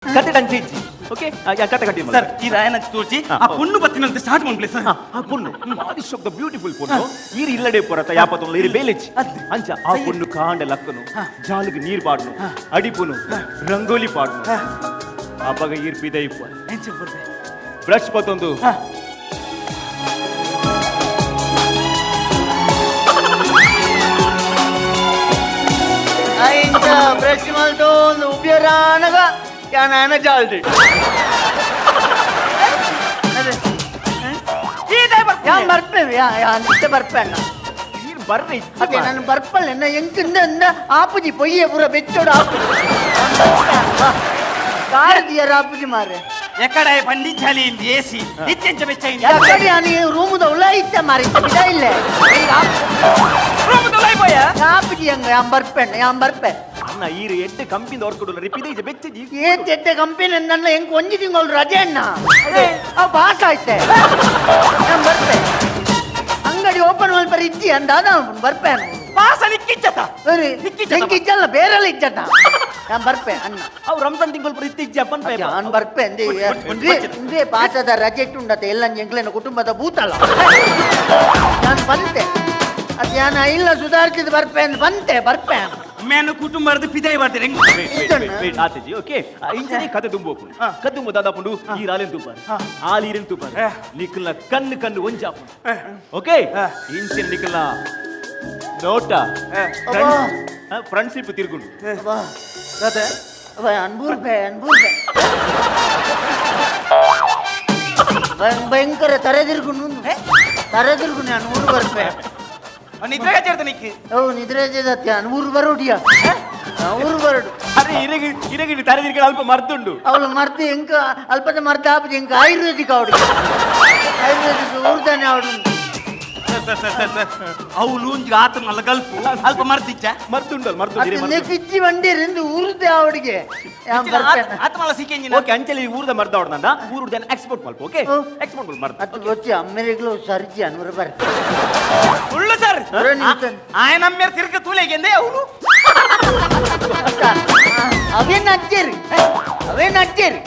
ಕತೆ ಅಂಚಿ ಓಕೆ ಕತೆ ಕಂಟಿ ಸರ್ ಈ ರಾಯನ ತೋರಿಸಿ ಆ ಪೊಣ್ಣು ಬತ್ತಿನಂತೆ ಸ್ಟಾರ್ಟ್ ಮಾಡ್ಲಿ ಸರ್ ಆ ಪೊಣ್ಣು ಬಾರಿ ಶೋಕ್ ದ ಬ್ಯೂಟಿಫುಲ್ ಪೊಣ್ಣು ಈರು ಇಲ್ಲಡೆ ಪೊರತ ಯಾಪತ್ತೊಂದು ಈರು ಬೇಲೆಚ್ಚಿ ಅಂಚ ಆ ಪೊಣ್ಣು ಕಾಂಡ ಲಕ್ಕನು ಜಾಲಿಗೆ ನೀರು ಪಾಡ್ನು ಅಡಿಪುನು ರಂಗೋಲಿ ಪಾಡ್ನು ಅಪ್ಪಗ ಈರು ಪಿದೆ ಇಪ್ಪ ಬ್ರಷ್ ಪತ್ತೊಂದು ಬ್ರಷ್ ಮಾಡ್ತು ಒಂದು ಉಬ್ಯರಾನಗ ಯಾನ ಜಾಲ್ದಿ ഞാൻ ಬರ್ಪೇನ ಅದೇ ನಾನು ಬರ್ಪಲ್ಲ ಎಂಕಿಂದ ಆಪುಜಿ ಪೊಯ್ಯೆ ಪೂರ ಬೆಚ್ಚೋಡು ಕಾರದಿಯರ ಆಪುಜಿ ಮಾರೆ ಎಕಡೆ ಪಂಡಿಚಾಲಿ ಏಸಿ ನಿತ್ಯಂಚ ಬೆಚ್ಚ ಎಕಡೆ ನಾನು ರೂಮದ ಉಳ್ಳ ಇತ್ತ ಮಾರಿ ಇದ ಇಲ್ಲೇ ರೂಮದ ಉಳ್ಳ ಪೋಯ ಆಪುಜಿ ಹಂಗ ഞാൻ ಬರ್ಪೆ ಅಣ್ಣ ಈರು ಎಡ್ಡೆ ಕಂಪಿಂದ ಹೊರ್ಕೊಡಲ್ಲ ರಿಪಿದೆ ಬೆಚ್ಚಿ ಏತೆ ಕಂಪನಿ ನನ್ನ ಹೆಂಗ್ ಒಂಜಿ ತಿಂಗಳು ರಜೆ ಅಣ್ಣ ಅವ್ ಪಾಸ್ ಆಯ್ತೆ ഞാൻ ಬರ್ಪೆ ಅಂಗಡಿ ಓಪನ್ ಮಲ್ಪರ್ ಇಜ್ಜಿ ಅಂದ ಬರ್ಪೆ ಪಾಸ ನಿಕ್ಕಿಚ್ಚತ ನಿಕ್ಕಿಚ್ಚಲ್ಲ ಬೇರೆಲ್ಲ ಇಜ್ಜತ ഞാൻ ಬರ್ಪೆ ಅಣ್ಣ ಅವು ರಂಜಾನ್ ತಿಂಗಳು ಇತ್ತಿಜ್ಜ ಪನ್ಪೆ ഞാൻ ಬರ್ಪೆ ಇಂದೇ ಪಾಸದ ರಜೆ ಉಂಡತೆ ಎಲ್ಲ ಎಂಗ್ಲೇನ ಕುಟುಂಬದ ಭೂತಲ್ಲ ഞാൻ ಬಂತೆ ಅದು ഞാൻ ಇಲ್ಲ ಸುಧಾರಿಸಿದ ಬರ್ಪೆ ಬಂತೆ ಬರ್ಪೆ ಮೇನು ಕುಟುಂಬದ ಪಿದಾಯಿ ಬರ್ತಾರೆ ಆತಜಿ ಓಕೆ ಇಂಚನೆ ಕತೆ ತುಂಬೋಪು ಕದ್ದುಂಬ ದಾದಾಪುಂಡು ಈ ರಾಲೆನ್ ತುಪ್ಪಾರು ಆಲೀರೆನ್ ತುಪ್ಪಾರು ನಿಕ್ಕಲ್ನ ಕಣ್ಣು ಒಂಜಾಪು ಓಕೆ ಇಂಚನೆ ನಿಕ್ಕಲ್ನ ನೋಟ ಫ್ರೆಂಡ್ಶಿಪ್ ತಿರ್ಗುಂಡು ಅನ್ಬೂರ್ಬೆ ಭಯಂಕರ ತರದಿರ್ಗುಂಡು ನಾನು ಊರು ಬರ್ಪೆ ನಿದ್ರೆ ಹಚ್ಚಿರ್ತ ನಿಕ್ಕಿ ನಿದ್ರೆ ಊರು ಬರೋಡಿಯ ಊರು ಬರೋಡು ಅರೆ ಇರಗಿ ತರದಿರ್ಗಳು ಅಲ್ಪ ಮರ್ತುಂಡು ಅವಳು ಮರ್ತು ಎಂಕ ಅಲ್ಪದ ಮರ್ತ ಆಪದ ಎಂಕ ಆಯುರ್ವೇದಿಕ್ ಅವಳಿಗೆ ಆಯುರ್ವೇದಿಕ್ ಊರ್ದಾನೆ ಅವಳು ಅವಳು ಆತ ಮಲ್ಲ ಗಲ್ಪು ಅಲ್ಪ ಮರ್ತಿಚ್ಚ ಮರ್ತುಂಡು ಕಿಚ್ಚಿ ಬಂದಿರಿಂದ ಊರ್ದೆ ಅವಳಿಗೆ ಆತ ಮಲ್ಲ ಸಿಕ್ಕಿ ಓಕೆ ಅಂಚಲಿ ಊರ್ದ ಮರ್ದ ಅವಡನಂದ ಊರುದ ಎಕ್ಸ್ಪೋರ್ಟ್ ಮಲ್ಪ ಓಕೆ ಎಕ್ಸ್ಪೋರ್ಟ್ ಮರ್ದ ಅದು ಗೊತ್ತಿ ಅಮ್ಮೆರಿಗ್ಲು ಸರ್ಜಿ ಅನ್ವರ ಬರ್ ಉಳ್ಳು ಸರ್ ಆಯನ ಅಮ್ಮೇರ್ ತಿರ್ಗ ತೂಲೆಗೆಂದೆ ಅವನು ಅವೇ ನಚ್ಚೇರಿ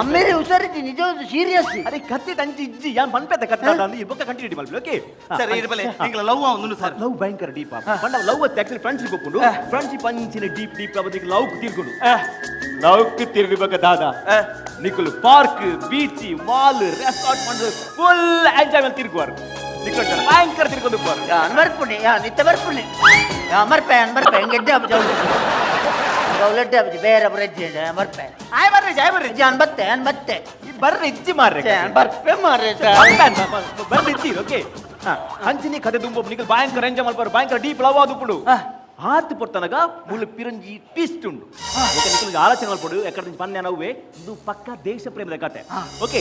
ಅಮ್ಮೇರಿ ಹುಷಾರಿತಿ ನಿಜವಾದ ಸೀರಿಯಸ್ ಅರೆ ಕತ್ತೆ ತಂಚಿ ಇಜ್ಜಿ ಯಾನ್ ಪನ್ಪೆತ ಕತ್ತೆ ಅಂದು ಈ ಬೊಕ್ಕ ಕಂಟಿನ್ಯೂ ಮಲ್ಪಿ ಓಕೆ ಸರ್ ಇರ್ಬಲೆ ನಿಂಗಳ ಲವ್ ಅವನು ಸರ್ ಲವ್ ಭಯಂಕರ ಡೀಪ್ ಪಂಡ ಲವ್ ಅತ್ತೆ ಆಕ್ಚುಲಿ ಫ್ರೆಂಡ್ಶಿಪ್ ಒಪ್ಪುಂಡು ಫ್ರೆಂಡ್ಶಿಪ್ ಅಂಚಿನ ಡೀಪ್ ಅವದಿಗೆ ಲವ್ ತಿರ್ಗುಂಡು ಲವ್ ತಿರ್ಗಬೇಕ ದಾದ ನಿಕುಲು ಪಾರ್ಕ್ ಬೀಚ್ ಮಾಲ್ ರೆಸಾರ್ಟ್ ಮಂಡು ಫುಲ್ ಎಂಜಾಯ್ಮೆಂಟ್ ತಿರ್ಗುವಾರು ನಿಕುಲು ಭಯಂಕರ ತಿರ್ಕೊಂಡು ಹೋಗುವಾರು ಅನ್ಬರ್ಪುಣಿ ನಿತ್ಯ ಬರ್ಪುಣಿ ಅನ್ಬರ್ಪೆ ಹೆಂಗೆಡ್ಡೆ ಹಬ್ಬ ಗೌಲಡ್ಡೆ ಹಬ್ಬ ಬೇರೆ ಬರಜ್ಜೆ ಬರ್ಪೆ ಬರ್ರಿ ಅನ್ಬತ್ತೆ ಬರ್ರಿ ಇಜ್ಜಿ ಮಾರ್ರೆ ಬರ್ಪೆ ಮಾರ್ರೆ ಬರ್ರಿ ಇಜ್ಜಿ ಓಕೆ ಅಂಚಿನಿ ಕತೆ ತುಂಬ ನಿಕಲ್ ಭಯಂಕರ ಎಂಜಾಯ್ ಮಲ್ಪಾರು ಭಯಂಕರ ಡೀಪ್ ಲವ್ ಆದುಪುಡು ಆತು ಪೊರ್ತನಗ ಮುಳ್ಳು ಪಿರಂಜಿ ಟ್ವಿಸ್ಟ್ ಉಂಡು ನಿಕಲ್ಗೆ ಆಲೋಚನೆ ಮಲ್ಪಡು ಎಕಡೆ నుంచి ಪನ್ನೆ ನವ್ವೆ ಇದು ಪಕ್ಕ ದೇಶ ಪ್ರೇಮದ ಕತೆ ಓಕೆ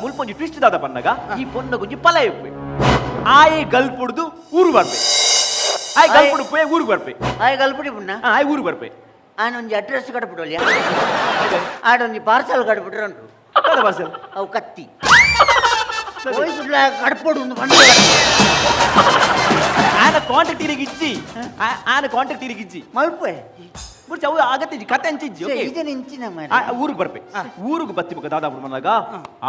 ಮುಲ್ಪೊಂಜಿ ಟ್ವಿಸ್ಟ್ ದಾದ ಪನ್ನಗ ಈ ಪೊನ್ನ ಗುಂಜಿ ಪಲ ಇಪ್ಪೆ ಆಯ್ ಗಲ್ಪುಡ್ದು ಊರು ಬರ್ಪೆ ಆಯ್ ಗಲ್ಪುಡು ಪೋಯ್ ಊರು ಬರ್ಪೆ ಆಯ್ ಗಲ್ಪುಡಿ ಪುಣ್ಣ ಆಯ್ ಊರು ಬರ್ಪೆ ಆನೊಂಜಿ ಅಡ್ರೆಸ್ ಕಟ್ಬಿಡೋಲ್ಲ ಆಡೊಂಜಿ ಪಾರ್ಸಲ್ ಕಟ್ಬಿಟ್ರಂಟು ಪಾರ್ಸಲ್ ಅವು ಕತ್ತಿ ಕಡ್ಪೊಡು ಒಂದು ಆನ ಕಾಂಟ್ಯಾಕ್ಟ್ ಇರಿಗಿಜ್ಜಿ ಮಲ್ಪೆ ಬುಡ್ಚ ಅವು ಆಗತ್ತೆ ಕತೆ ಅಂಚಿಜ್ಜಿ ಓಕೆ ಇದನ್ನ ಇಂಚಿನ ಊರಿಗೆ ಬರ್ಪೆ ಊರಿಗೆ ಬತ್ತಿಮುಖ ದಾದಾಪುಡು ಮನ್ನಾಗ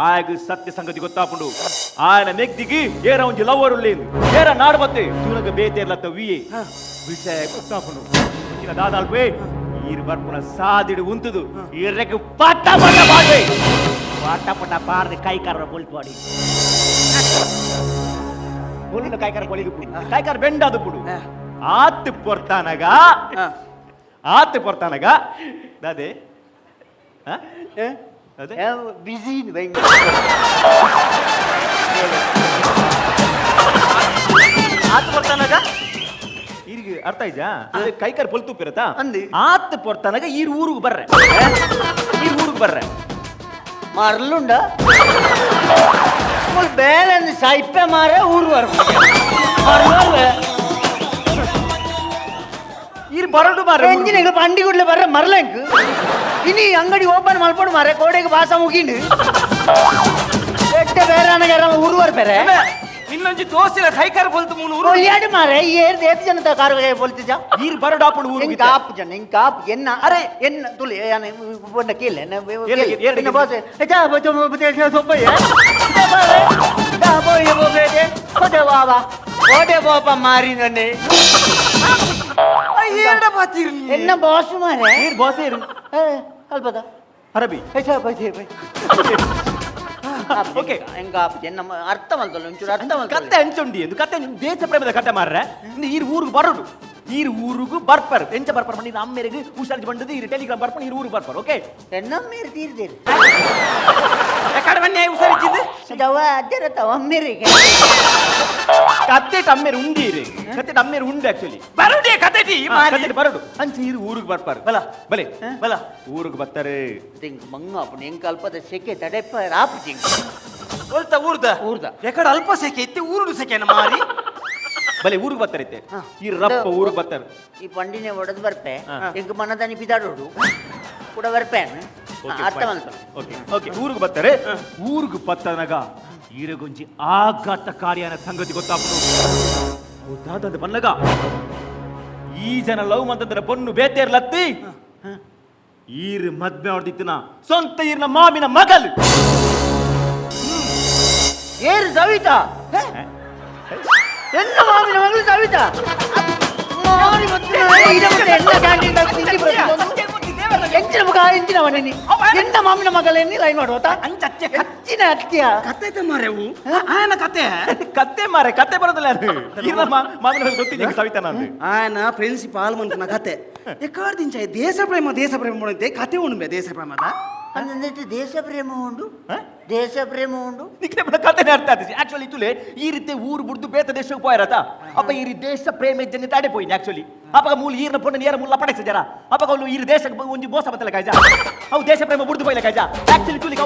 ಆಗ ಸತ್ಯ ಸಂಗತಿ ಗೊತ್ತಾಪುಂಡು ಆಯನ ಮೆಗ್ದಿಗಿ ಏರ ಒಂಜಿ ಲವರ್ ಉಳ್ಳೇಂದು ಏರ ನಾಡು ಬತ್ತೆ ತೂನಗ ಬೇತೇರ್ಲತ್ತ ವಿಯೆ ವಿಷಯ ಗೊತ್ತಾಪುಂಡು ಇಂಚಿನ ದಾದಾಲ್ಪೆ ಈರು ಬರ್ಪುನ ಸಾದಿಡು ಉಂತುದು ಈರ್ರೆಗೆ ಪಟ ಬಾಡ್ವೆ ಪಟ ಬಾರ್ದೆ ಕೈಕಾರ ಬೊಲ್ಪಾಡಿ ಬೊಲ್ಲಿನ ಕೈಕಾರ ಬೊಳಿದು ಕೈಕಾರ ಬೆಂಡಾದು ಪುಡು ಆತ್ ಪೊರ್ತಾನಗ ದಾದೆ ಅದೇ ಬಿಸಿ ಆತ ಬರ್ತಾನಾಗ ಈರಿಗೆ ಅರ್ಥ ಆಯ್ತಾ ಕೈಕಾರ್ ಪೊಲ್ತು ಪಿರತಾ ಅಂದಿ ಆತ್ ಪೊರ್ತನಗ ಈರ್ ಊರಿಗೆ ಬರ್ರೆ ಮರಲುಂಡ ಬೇರೆ ಸೈಪೆ ಮಾರ ಊರು ಈರ್ ಬರಡು ಮಾರ ಎಂಜಿನಿಗೆ ಬಂಡಿ ಗುಡ್ಲೆ ಬರ್ರೆ ಮರಲೆಂಕ್ ಇನಿ ಅಂಗಡಿ ಓಪನ್ ಮಲ್ಪಡು ಮಾರೆ ಕೋಡೆಗೆ ಬಾಸ ಮುಗಿಂಡು ಎಟ್ಟೆ ಬೇರೆ ಊರು ಬರ್ಬೇರೆ ಇನ್ನೊಂಜಿ ದೋಸ್ತಿಲ ಕೈಕಾರ ಬೋಲ್ತು ಮೂನು ಊರು ಒಲಿಯಾಡಿ ಮಾರೆ ಏರ್ ದೇತ್ ಜನತ ಕಾರುಗೆ ಬೋಲ್ತಿಜ ಈರ್ ಬರಡಾಪುಡು ಊರು ಇಂಕ ಆಪ್ ಜನ ಇಂಕ ಆಪ್ ಎನ್ನ ಅರೆ ಎನ್ನ ತುಲಿ ಯಾನೆ ಬೊಂಡ ಕೇಲೆ ಎನ್ನ ಬಾಸೆ ಎಜಾ ಬಜೋ ಬತೆ ಸೊಪ್ಪಯ್ಯ ದಾ ಬೋಯೆ ಬೋಗೆ ಓಡೆ ಬಾಬಾ ಓಡೆ ಬಾಬಾ ಮಾರಿ ನನ್ನೆ ಏಡ ಬಾತಿರ್ಲಿ ಎನ್ನ ಬಾಸ್ ಮಾರೆ ಈರ್ ಬಾಸ್ ಈರ್ ಅಲ್ಪದ ಅರಬಿ ಎಜಾ ಬಜೆ ಬೈ ಓಕೆ ಎಂಗ ಆಪ್ ಜನ ಅರ್ಥ ಮಲ್ತಲ್ಲ ಒಂಚೂರು ಅರ್ಥ ಮಲ್ತಲ್ಲ ಕತ್ತೆ ಹಂಚುಂಡಿ ಎಂದು ಕತ್ತೆ ನಿಮ್ ದೇಶ ಪ್ರೇಮದ ಕತೆ ಮಾರ್ರೆ ಇನ್ನು ಈರ್ ಊರಿಗೆ ಬರೋಡು ಈರ್ ಊರಿಗೂ ಬರ್ಪರ್ ಎಂಚ ಬರ್ಪರ್ ಮಾಡಿ ನಮ್ಮ ಮೇರೆಗೆ ಹುಷಾರ್ಜ್ ಬಂದದ್ದು ಈರ್ ಟೆಲಿಗ್ರಾಮ್ ಬರ್ಪರ್ ಈರ್ ಊರಿಗೆ ಬರ್ಪರ್ ಓಕೆ ಎನ್ನ ಮೇರ್ ತೀರ್ದೇರು ಎಕಡೆ ಬನ್ನಿ ಉಸರಿಚಿದ್ದು ಜವ ಅಜ್ಜರತ ಒಮ್ಮೆರಿಗೆ ಕತ್ತೆ ಟಮ್ಮೇರು ಉಂಡೀರಿ ಕತ್ತೆ ಟಮ್ಮೇರು ಉಂಡು ಆಕ್ಚುಲಿ ಬರುಡಿ ಕತೆಟಿ ಮಾರಿ ಬರೋಡು ಅಂಚೆ ಈರ್ ಊರಿಗೆ ಬರ್ಪಾರ ಬಲ ಬಲೆ ಬಲ ಊರಿಗೆ ಬರ್ತಾರೆ ತಿಂಗ್ ಮಂಗ ಅಪ್ಪನ ಹೆಂಗ್ ಕಲ್ಪದ ಸೆಕೆ ತಡೆಪ ರಾಪ್ ತಿಂಗ್ ಒಲ್ತ ಊರ್ದ ಊರ್ದ. ಎಕಡೆ ಅಲ್ಪ ಸೆಕೆ ಇತ್ತೆ ಊರುಡು ಸೆಕೆನ ಮಾರಿ ಬಲೆ ಊರಿಗೆ ಬರ್ತಾರೈತೆ ಈ ರಪ್ಪ ಊರಿಗೆ ಬರ್ತಾರೆ ಈ ಪಂಡಿನೇ ಒಡೆದು ಬರ್ಪೆ ಹೆಂಗ್ ಮನದಾನಿ ಬಿದಾಡೋಡು ಕೂಡ ಬರ್ಪೇನ್ ಅರ್ಥ ಮಲ್ತ ಓಕೆ ಓಕೆ ಊರಿಗೆ ಬರ್ತಾರೆ ಊರಿಗೆ ಬತ್ತನಗ ಈರಗೊಂಜಿ ಆಘಾತಕಾರಿಯಾನ ಸಂಗತಿ ಗೊತ್ತಾಗ್ಬಿಡು ಹೌದಾದಂತ ಬನ್ನಗ ಈ ಜನ ಲವ್ ಮಂತಂದ್ರೆ ಬೊನ್ನು ಬೇತೇರ್ಲತ್ತಿ ಈರ್ ಮದ್ವೆ ಹೊಡೆದಿತ್ತಿನ ಸ್ವಂತ ಈರ್ನ ಮಾಮಿನ ಮಗಲ್ ಏರು ಸವಿತಾ ಎನ್ನ ಮಾಮಿನ ಮಗಳು ಸವಿತಾ ಮಾರಿ ಮತ್ತು ಇದ ಮತ್ತೆ ಎನ್ನ ಕ್ಯಾಂಟೀನ್ ತಿಂಡಿ ಬರ್ತದೆ ಎಂಚಿನ ಮಗ ಎಂಚಿನ ಮನೆ ಎನ್ನ ಮಾಮಿನ ಮಗಳೆನ್ನಿ ಲೈ ಮಾಡುವತ ಅಂಚಚ್ಚೆ ಹಚ್ಚಿನ ಹತ್ತಿಯ ಕತೆ ಮಾರೆವು ಆಯನ ಕತೆ ಕತ್ತೆ ಮಾರೆ ಕತ್ತೆ ಬರೋದಿಲ್ಲ ಅದು ಈರ್ನ ಮಾಮಿನ ಮಗಳು ಗೊತ್ತಿದೆ ಸವಿತಾ ನಾನು ಆಯನ ಪ್ರಿನ್ಸಿಪಾಲ್ ಮಂತನ ಕತೆ ಎಕಡೆ ದಿಂಚ ದೇಶ ಪ್ರೇಮ ಮಾಡಿದ್ದೆ ಕತೆ ಉಣ್ಬೆ ದೇಶ ಪ್ರೇಮದ ಅಂದ್ರೆ ದೇಶ ಪ್ರೇಮ ಉಂಡು ದೇಶ ಪ್ರೇಮ ಉಂಡು ನಿಕ್ಲೆ ಬಡ ಕಥೆನೇ ಅರ್ಥ ಆಗ್ತದೆ ಆಕ್ಚುಲಿ ತುಲೆ ಈ ರೀತಿ ಊರು ಬಿಡ್ದು ಬೇತ ದೇಶಕ್ಕೆ ಹೋಯ್ರತ ಅಪ್ಪ ಈ ದೇಶ ಪ್ರೇಮ ಜನ ತಾಡೆ ಪೋಯಿನಿ ಆಕ್ಚುಲಿ ಅಪ್ಪ ಮೂಲ ಈರ್ನ ಪೊಣ್ಣ ನೇರ ಮೂಲ ಪಡೈಸ ಜರ ಅಪ್ಪ ಅವ್ನು ಈ ದೇಶಕ್ಕೆ ಒಂಜಿ ಮೋಸ ಬತ್ತಲ್ಲ ಕಾಯ್ಜ ಅವು ದೇಶ ಪ್ರೇಮ ಬಿಡ್ದು ಪೋಯ್ಲ ಕಾಯ್ಜ ಆಕ್ಚುಲಿ ತುಲಿ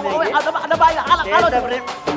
ದೇಶ ಪ್ರೇಮ